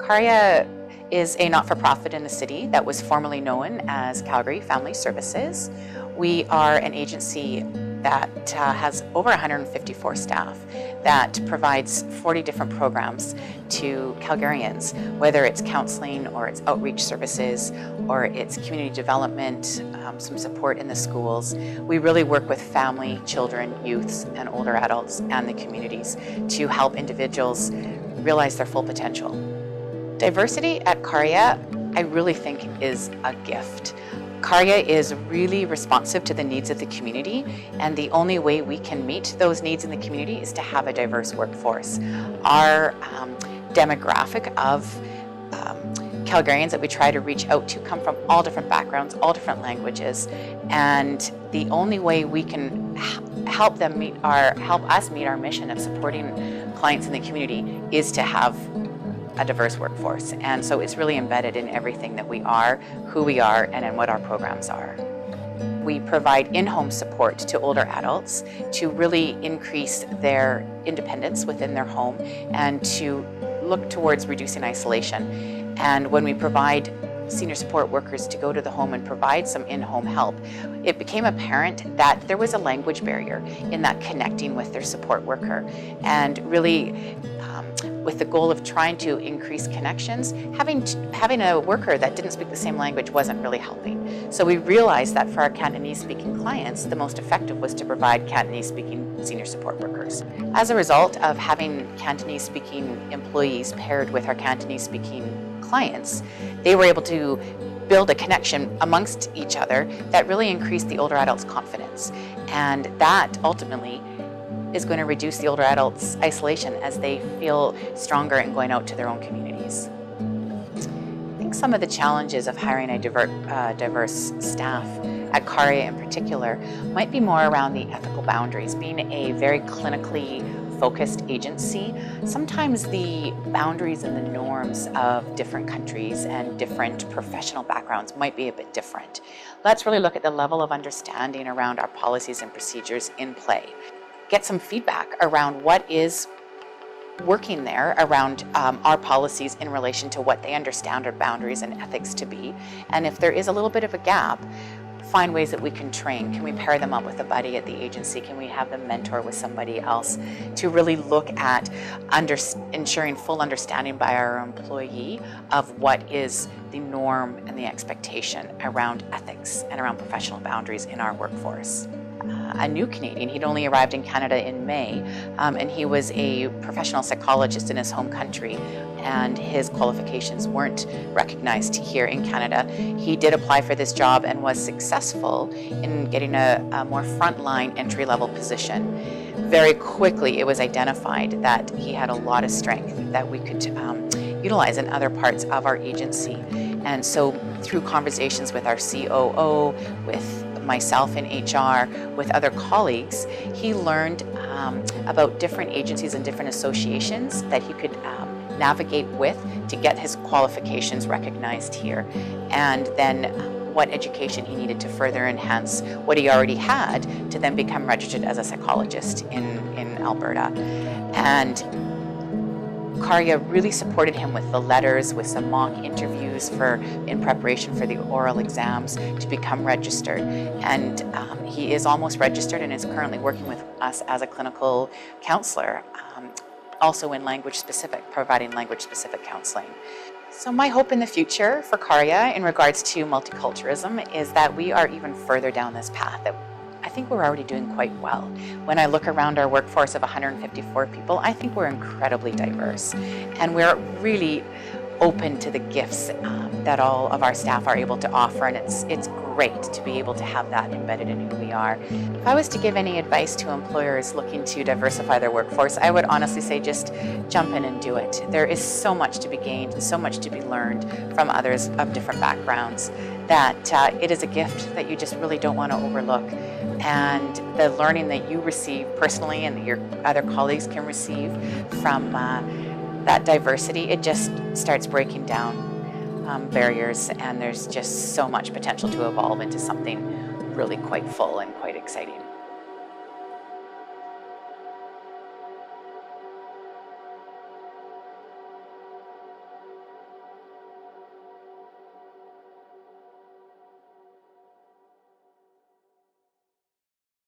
Carya is a not-for-profit in the city that was formerly known as Calgary Family Services. We are an agency that has over 154 staff that provides 40 different programs to Calgarians, whether it's counseling or it's outreach services or it's community development, some support in the schools. We really work with family, children, youths, and older adults and the communities to help individuals realize their full potential. Diversity at Carya, I really think, is a gift. Carya is really responsive to the needs of the community, and the only way we can meet those needs in the community is to have a diverse workforce. Our demographic of Calgarians that we try to reach out to come from all different backgrounds, all different languages, and the only way we can help us meet our mission of supporting clients in the community is to have a diverse workforce. And so it's really embedded in everything that we are, who we are, and in what our programs are. We provide in-home support to older adults to really increase their independence within their home and to look towards reducing isolation. And when we provide senior support workers to go to the home and provide some in-home help, it became apparent that there was a language barrier in that connecting with their support worker. And really, with the goal of trying to increase connections, having a worker that didn't speak the same language wasn't really helping. So we realized that for our Cantonese-speaking clients, the most effective was to provide Cantonese-speaking senior support workers. As a result of having Cantonese-speaking employees paired with our Cantonese-speaking clients, they were able to build a connection amongst each other that really increased the older adults' confidence. And that ultimately is going to reduce the older adults' isolation as they feel stronger in going out to their own communities. I think some of the challenges of hiring a diverse staff at Carya in particular might be more around the ethical boundaries. Being a very clinically focused agency, sometimes the boundaries and the norms of different countries and different professional backgrounds might be a bit different. Let's really look at the level of understanding around our policies and procedures in play. Get some feedback around what is working there around our policies in relation to what they understand our boundaries and ethics to be. And if there is a little bit of a gap, find ways that we can train. Can we pair them up with a buddy at the agency? Can we have them mentor with somebody else to really look at ensuring full understanding by our employee of what is the norm and the expectation around ethics and around professional boundaries in our workforce? A new Canadian, he'd only arrived in Canada in May, and he was a professional psychologist in his home country, and his qualifications weren't recognized here in Canada. He did apply for this job and was successful in getting a more frontline entry-level position. Very quickly it was identified that he had a lot of strength that we could utilize in other parts of our agency. And so through conversations with our COO, with myself in HR, with other colleagues, he learned about different agencies and different associations that he could navigate with to get his qualifications recognized here, and then what education he needed to further enhance what he already had to then become registered as a psychologist in Alberta. And Carya really supported him with the letters, with some mock interviews in preparation for the oral exams to become registered. And he is almost registered and is currently working with us as a clinical counselor, also in providing language-specific counseling. So my hope in the future for Carya in regards to multiculturalism is that we are even further down this path. That I think we're already doing quite well. When I look around our workforce of 154 people, I think we're incredibly diverse, and we're really open to the gifts that all of our staff are able to offer, and it's great to be able to have that embedded in who we are. If I was to give any advice to employers looking to diversify their workforce, I would honestly say just jump in and do it. There is so much to be gained and so much to be learned from others of different backgrounds that it is a gift that you just really don't want to overlook. And the learning that you receive personally and that your other colleagues can receive from that diversity, it just starts breaking down barriers, and there's just so much potential to evolve into something really quite full and quite exciting.